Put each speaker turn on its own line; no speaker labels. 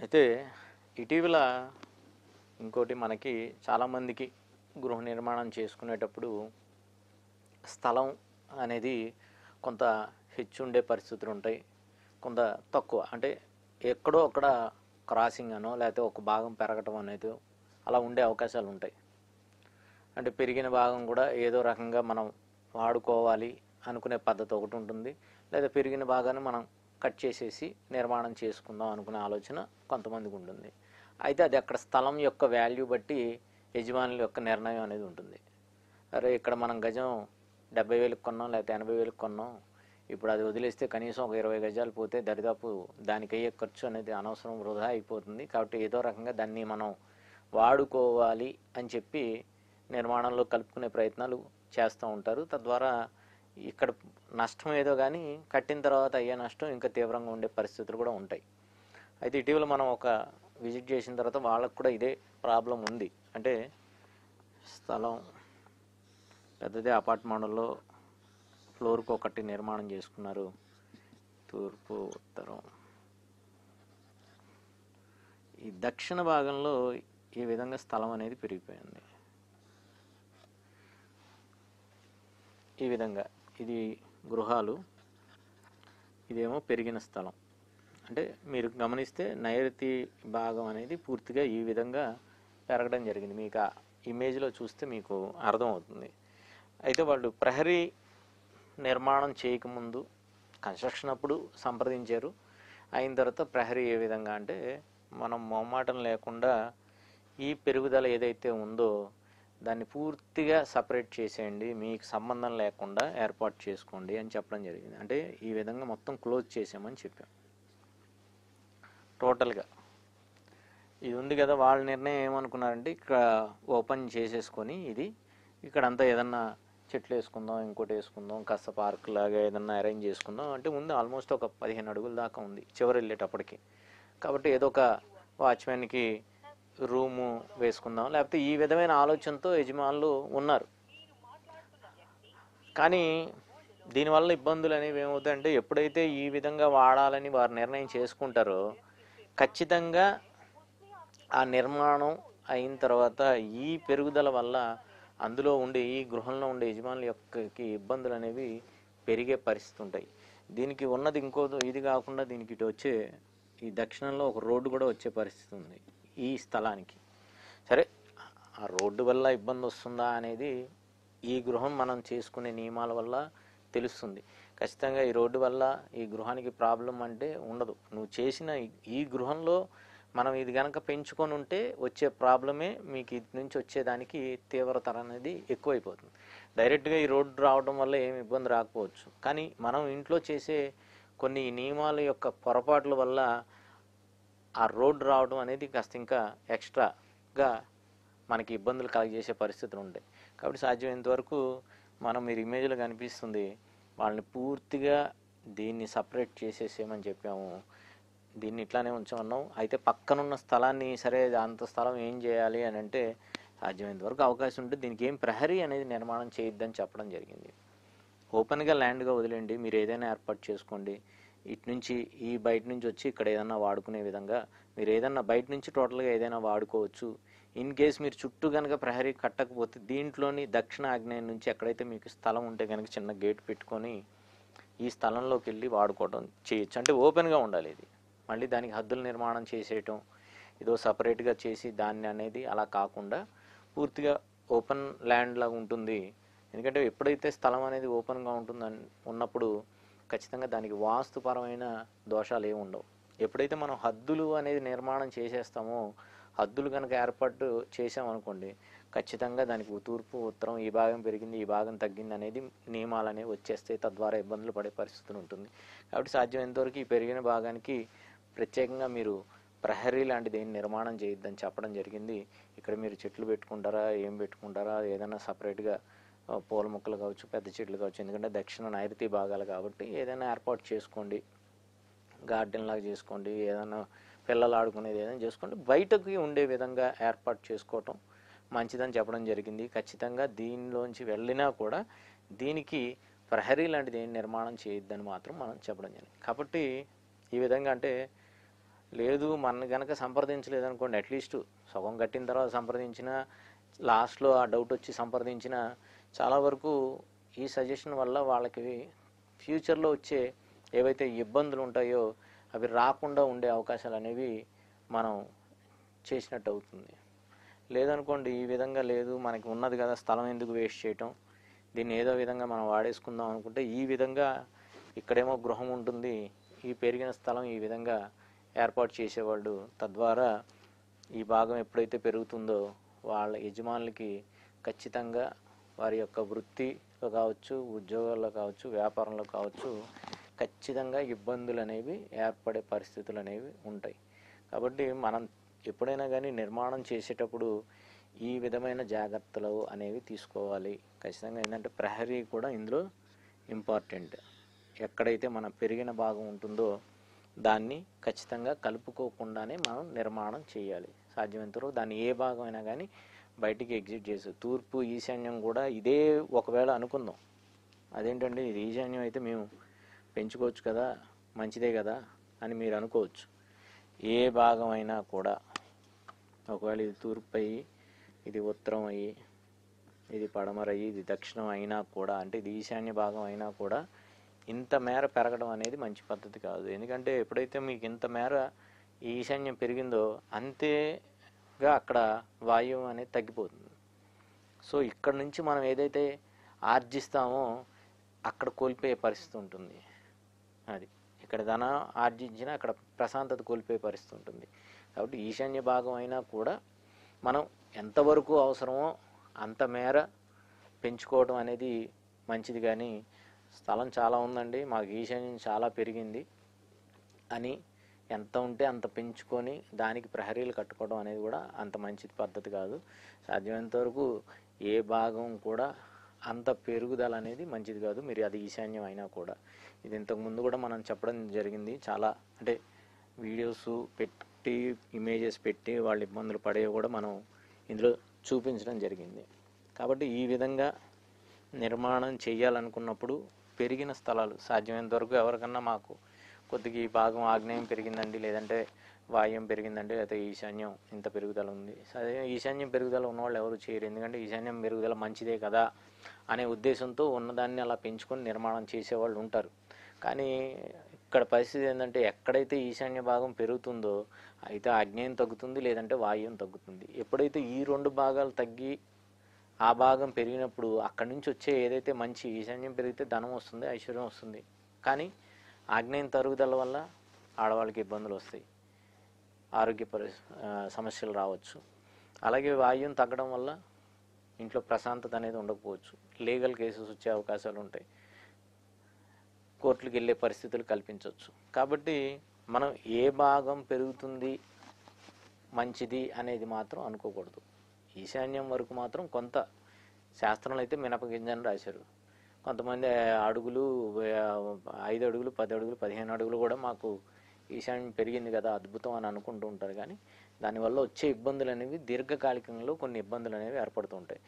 అయితే ఇటీవల ఇంకోటి మనకి చాలామందికి గృహ నిర్మాణం చేసుకునేటప్పుడు స్థలం అనేది కొంత హెచ్చుండే పరిస్థితులు ఉంటాయి. కొంత తక్కువ అంటే ఎక్కడో అక్కడ క్రాసింగ్ అనో లేకపోతే ఒక భాగం పెరగటం అనేది అలా ఉండే అవకాశాలు ఉంటాయి. అంటే పెరిగిన భాగం కూడా ఏదో రకంగా మనం వాడుకోవాలి అనుకునే పద్ధతి ఒకటి ఉంటుంది. లేదా పెరిగిన భాగాన్ని మనం కట్ చేసేసి నిర్మాణం చేసుకుందాం అనుకునే ఆలోచన కొంతమందికి ఉంటుంది. అయితే అది అక్కడ స్థలం యొక్క వాల్యూ బట్టి యజమానుల యొక్క నిర్ణయం అనేది ఉంటుంది. అరే ఇక్కడ మనం గజం 70,000కి కొన్నాం లేకపోతే 80,000కి కొన్నాం, ఇప్పుడు అది వదిలేస్తే కనీసం ఒక 20 గజాలు పోతే దరిదాపు దానికి అయ్యే ఖర్చు అనేది అనవసరం వృధా అయిపోతుంది. కాబట్టి ఏదో రకంగా దాన్ని మనం వాడుకోవాలి అని చెప్పి నిర్మాణంలో కలుపుకునే ప్రయత్నాలు చేస్తూ ఉంటారు. తద్వారా ఇక్కడ నష్టం ఏదో కానీ కట్టిన తర్వాత అయ్యే నష్టం ఇంకా తీవ్రంగా ఉండే పరిస్థితులు కూడా ఉంటాయి. అయితే ఇటీవల మనం ఒక విజిట్ చేసిన తర్వాత వాళ్ళకు కూడా ఇదే ప్రాబ్లం ఉంది. అంటే స్థలం పెద్దదే అపార్ట్మెంట్లో ఫ్లోర్కి ఒకటి నిర్మాణం చేసుకున్నారు. తూర్పు ఉత్తరం ఈ దక్షిణ భాగంలో ఈ విధంగా స్థలం అనేది పెరిగిపోయింది. ఈ విధంగా ఇది గృహాలు, ఇదేమో పెరిగిన స్థలం. అంటే మీరు గమనిస్తే నైరుతి భాగం అనేది పూర్తిగా ఈ విధంగా పెరగడం జరిగింది. మీకు ఆ ఇమేజ్లో చూస్తే మీకు అర్థమవుతుంది. అయితే వాళ్ళు ప్రహరీ నిర్మాణం చేయకముందు కన్స్ట్రక్షన్ అప్పుడు సంప్రదించారు. అయిన తర్వాత ప్రహరీ ఏ విధంగా అంటే మనం మొహమాటం లేకుండా ఈ పెరుగుదల ఏదైతే ఉందో దాన్ని పూర్తిగా సపరేట్ చేసేయండి, మీకు సంబంధం లేకుండా ఏర్పాటు చేసుకోండి అని చెప్పడం జరిగింది. అంటే ఈ విధంగా మొత్తం క్లోజ్ చేసామని చెప్పాం. టోటల్గా ఇది ఉంది కదా, వాళ్ళ నిర్ణయం ఏమనుకున్నారంటే ఇక్కడ ఓపెన్ చేసేసుకొని ఇది ఇక్కడంతా ఏదన్నా చెట్లు వేసుకుందాం, ఇంకోటి వేసుకుందాం, కాస్త పార్క్ లాగా ఏదన్నా అరేంజ్ చేసుకుందాం అంటే ఉంది. ఆల్మోస్ట్ ఒక 15 అడుగుల దాకా ఉంది చివరి వెళ్ళేటప్పటికి. కాబట్టి ఏదో ఒక వాచ్మెన్కి రూము వేసుకుందాం, లేకపోతే ఈ విధమైన ఆలోచనతో యజమానులు ఉన్నారు. కానీ దీనివల్ల ఇబ్బందులు అనేవి ఏమవుతాయంటే ఎప్పుడైతే ఈ విధంగా వాడాలని వారు నిర్ణయం చేసుకుంటారో ఖచ్చితంగా ఆ నిర్మాణం అయిన తర్వాత ఈ పెరుగుదల వల్ల అందులో ఉండే ఈ గృహంలో ఉండే యజమానుల యొక్క ఇబ్బందులు అనేవి పెరిగే పరిస్థితి ఉంటాయి. దీనికి ఉన్నది ఇంకో ఇది కాకుండా దీనికి ఇటు వచ్చే ఈ దక్షిణంలో ఒక రోడ్డు కూడా వచ్చే పరిస్థితి ఉంది ఈ స్థలానికి. సరే, ఆ రోడ్డు వల్ల ఇబ్బంది వస్తుందా అనేది ఈ గృహం మనం చేసుకునే నియమాల వల్ల తెలుస్తుంది. ఖచ్చితంగా ఈ రోడ్డు వల్ల ఈ గృహానికి ప్రాబ్లం అంటే ఉండదు. నువ్వు చేసిన ఈ గృహంలో మనం ఇది కనుక పెంచుకొని ఉంటే వచ్చే ప్రాబ్లమే మీకు ఇటు నుంచి వచ్చేదానికి తీవ్రతర అనేది ఎక్కువైపోతుంది. డైరెక్ట్గా ఈ రోడ్డు రావడం వల్ల ఏమి ఇబ్బంది రాకపోవచ్చు, కానీ మనం ఇంట్లో చేసే కొన్ని నియమాల యొక్క పొరపాట్ల వల్ల ఆ రోడ్డు రావడం అనేది కాస్త ఇంకా ఎక్స్ట్రాగా మనకి ఇబ్బందులు కలగజేసే పరిస్థితులు ఉంటాయి. కాబట్టి సాధ్యమైనంత వరకు మనం మీరు ఇమేజ్లో కనిపిస్తుంది వాళ్ళని పూర్తిగా దీన్ని సపరేట్ చేసేసేయమని చెప్పాము. దీన్ని ఇట్లానే ఉంచమన్నాం. అయితే పక్కనున్న స్థలాన్ని సరే అంత స్థలం ఏం చేయాలి అని అంటే సాధ్యమైనంత వరకు అవకాశం ఉంటే దీనికి ఏం ప్రహరీ అనేది నిర్మాణం చేయొద్దని చెప్పడం జరిగింది. ఓపెన్గా ల్యాండ్గా వదిలేండి, మీరు ఏదైనా ఏర్పాటు చేసుకోండి. ఇటు నుంచి ఈ బయట నుంచి వచ్చి ఇక్కడ ఏదైనా వాడుకునే విధంగా మీరు ఏదైనా బయట నుంచి టోటల్గా ఏదైనా వాడుకోవచ్చు. ఇన్ కేస్ మీరు చుట్టూ కనుక ప్రహరీ కట్టకపోతే దీంట్లోని దక్షిణ ఆగ్నేయం నుంచి ఎక్కడైతే మీకు స్థలం ఉంటే కనుక చిన్న గేట్ పెట్టుకొని ఈ స్థలంలోకి వెళ్ళి వాడుకోవడం చేయొచ్చు. అంటే ఓపెన్గా ఉండాలి ఇది. మళ్ళీ దానికి హద్దుల నిర్మాణం చేసేయటం ఏదో సపరేట్గా చేసి దాన్ని అనేది అలా కాకుండా పూర్తిగా ఓపెన్ ల్యాండ్ లాగా ఉంటుంది. ఎందుకంటే ఎప్పుడైతే స్థలం అనేది ఓపెన్గా ఉంటుందని ఉన్నప్పుడు ఖచ్చితంగా దానికి వాస్తుపరమైన దోషాలు ఏమి ఉండవు. ఎప్పుడైతే మనం హద్దులు అనేది నిర్మాణం చేసేస్తామో హద్దులు కనుక ఏర్పాటు చేసామనుకోండి ఖచ్చితంగా దానికి తూర్పు ఉత్తరం ఈ భాగం పెరిగింది ఈ భాగం తగ్గింది అనేది నియమాలు అనేవి వచ్చేస్తాయి. తద్వారా ఇబ్బందులు పడే పరిస్థితులు ఉంటుంది. కాబట్టి సాధ్యమైనంతవరకు ఈ పెరిగిన భాగానికి ప్రత్యేకంగా మీరు ప్రహరీ లాంటిది ఏం నిర్మాణం చేయొద్దని చెప్పడం జరిగింది. ఇక్కడ మీరు చెట్లు పెట్టుకుంటారా, ఏం పెట్టుకుంటారా, ఏదైనా సపరేట్గా పూల మొక్కలు కావచ్చు, పెద్ద చెట్లు కావచ్చు, ఎందుకంటే దక్షిణ నైరుతి భాగాలు కాబట్టి ఏదైనా ఏర్పాటు చేసుకోండి, గార్డెన్ లాగా చేసుకోండి, ఏదైనా పిల్లలు ఆడుకునేది ఏదైనా చేసుకోండి, బయటకు ఉండే విధంగా ఏర్పాటు చేసుకోవటం మంచిదని చెప్పడం జరిగింది. ఖచ్చితంగా దీనిలోంచి వెళ్ళినా కూడా దీనికి ప్రహరీ లాంటిది ఏం నిర్మాణం చేయొద్దని మాత్రం మనం చెప్పడం జరిగింది. కాబట్టి ఈ విధంగా అంటే లేదు మన కనుక సంప్రదించలేదు అనుకోండి, అట్లీస్ట్ సగం కట్టిన తర్వాత సంప్రదించిన, లాస్ట్లో ఆ డౌట్ వచ్చి సంప్రదించిన, చాలా వరకు ఈ సజెషన్ వల్ల వాళ్ళకి ఫ్యూచర్లో వచ్చే ఏవైతే ఇబ్బందులు ఉంటాయో అవి రాకుండా ఉండే అవకాశాలు అనేవి మనం చేసినట్టు అవుతుంది. లేదనుకోండి, ఈ విధంగా లేదు మనకి ఉన్నది కదా స్థలం ఎందుకు వేస్ట్ చేయటం, దీన్ని ఏదో విధంగా మనం వాడేసుకుందాం అనుకుంటే, ఈ విధంగా ఇక్కడేమో గృహం ఉంటుంది, ఈ పెరిగిన స్థలం ఈ విధంగా ఏర్పాటు చేసేవాళ్ళు. తద్వారా ఈ భాగం ఎప్పుడైతే పెరుగుతుందో వాళ్ళ యజమానులకి ఖచ్చితంగా వారి యొక్క వృత్తిలో కావచ్చు, ఉద్యోగాల్లో కావచ్చు, వ్యాపారంలో కావచ్చు, ఖచ్చితంగా ఇబ్బందులు అనేవి ఏర్పడే పరిస్థితులు అనేవి ఉంటాయి. కాబట్టి మనం ఎప్పుడైనా కానీ నిర్మాణం చేసేటప్పుడు ఈ విధమైన జాగ్రత్తలు అనేవి తీసుకోవాలి. ఖచ్చితంగా ఏంటంటే ప్రహరీ కూడా ఇందులో ఇంపార్టెంట్. ఎక్కడైతే మన పెరిగిన భాగం ఉంటుందో దాన్ని ఖచ్చితంగా కలుపుకోకుండానే మనం నిర్మాణం చేయాలి. సాధ్యమైనంత వరకు దాన్ని ఏ భాగం అయినా కానీ బయటికి ఎగ్జిట్ చేసి, తూర్పు ఈశాన్యం కూడా ఇదే ఒకవేళ అనుకుందాం, అదేంటండి ఇది ఈశాన్యం అయితే మేము పెంచుకోవచ్చు కదా, మంచిదే కదా అని మీరు అనుకోవచ్చు. ఏ భాగం అయినా కూడా ఒకవేళ ఇది తూర్పు అయ్యి, ఇది ఉత్తరం అయ్యి, ఇది పడమర అయ్యి, ఇది దక్షిణం అయినా కూడా, అంటే ఇది ఈశాన్య భాగం అయినా కూడా ఇంత మేర పెరగడం అనేది మంచి పద్ధతి కాదు. ఎందుకంటే ఎప్పుడైతే మీకు ఇంత మేర ఈ ఈశాన్యం పెరిగిందో అంతేగా అక్కడ వాయువు అనేది తగ్గిపోతుంది. సో ఇక్కడ నుంచి మనం ఏదైతే ఆర్జిస్తామో అక్కడ కోల్పోయే పరిస్థితి ఉంటుంది. అది ఇక్కడ ధన ఆర్జించినా అక్కడ ప్రశాంతత కోల్పోయే పరిస్థితి ఉంటుంది. కాబట్టి ఈశాన్య భాగం అయినా కూడా మనం ఎంతవరకు అవసరమో అంత మేర పెంచుకోవడం అనేది మంచిది. కానీ స్థలం చాలా ఉందండి, మాకు ఈశాన్యం చాలా పెరిగింది అని ఎంత ఉంటే అంత పెంచుకొని దానికి ప్రహరీలు కట్టుకోవడం అనేది కూడా అంత మంచి పద్ధతి కాదు. సాధ్యమైనంత వరకు ఏ భాగం కూడా అంత పెరుగుదల అనేది మంచిది కాదు, మీరు అది ఈశాన్యం అయినా కూడా. ఇది ఇంతకుముందు కూడా మనం చెప్పడం జరిగింది. చాలా అంటే వీడియోస్ పెట్టి, ఇమేజెస్ పెట్టి వాళ్ళు ఇబ్బందులు పడేవి కూడా మనం ఇందులో చూపించడం జరిగింది. కాబట్టి ఈ విధంగా నిర్మాణం చేయాలనుకున్నప్పుడు పెరిగిన స్థలాలు సాధ్యమైనంత వరకు ఎవరికన్నా మాకు కొద్దిగా ఈ భాగం ఆగ్నేయం పెరిగిందండి, లేదంటే వాయుం పెరిగిందండి, లేకపోతే ఈశాన్యం ఇంత పెరుగుదల ఉంది, సరే ఈశాన్యం పెరుగుదల ఉన్నవాళ్ళు ఎవరు చేయరు. ఎందుకంటే ఈశాన్యం పెరుగుదల మంచిదే కదా అనే ఉద్దేశంతో ఉన్నదాన్ని అలా పెంచుకొని నిర్మాణం చేసేవాళ్ళు ఉంటారు. కానీ ఇక్కడ పరిస్థితి ఏంటంటే ఎక్కడైతే ఈశాన్య భాగం పెరుగుతుందో అయితే ఆగ్నేయం తగ్గుతుంది, లేదంటే వాయుం తగ్గుతుంది. ఎప్పుడైతే ఈ రెండు భాగాలు తగ్గి ఆ భాగం పెరిగినప్పుడు అక్కడి నుంచి వచ్చే ఏదైతే మంచి, ఈశాన్యం పెరిగితే ధనం వస్తుంది, ఐశ్వర్యం వస్తుంది. కానీ ఆగ్నేయం తరుగుదల వల్ల ఆడవాళ్ళకి ఇబ్బందులు వస్తాయి, ఆరోగ్య సమస్యలు రావచ్చు. అలాగే వాయుం తగ్గడం వల్ల ఇంట్లో ప్రశాంతత అనేది ఉండకపోవచ్చు, లీగల్ కేసెస్ వచ్చే అవకాశాలు ఉంటాయి, కోర్టులకు వెళ్ళే పరిస్థితులు కల్పించవచ్చు. కాబట్టి మనం ఏ భాగం పెరుగుతుంది మంచిది అనేది మాత్రం అనుకోకూడదు. ఈశాన్యం వరకు మాత్రం కొంత శాస్త్రంలో అయితే మినపగింజని రాశారు. కొంతమంది అడుగులు 5 అడుగులు, 10 అడుగులు, 15 అడుగులు కూడా మాకు ఈశాన్యం పెరిగింది కదా అద్భుతం అని అనుకుంటూ ఉంటారు. కానీ దానివల్ల వచ్చే ఇబ్బందులు అనేవి దీర్ఘకాలికంలో కొన్ని ఇబ్బందులు అనేవి ఏర్పడుతూ ఉంటాయి.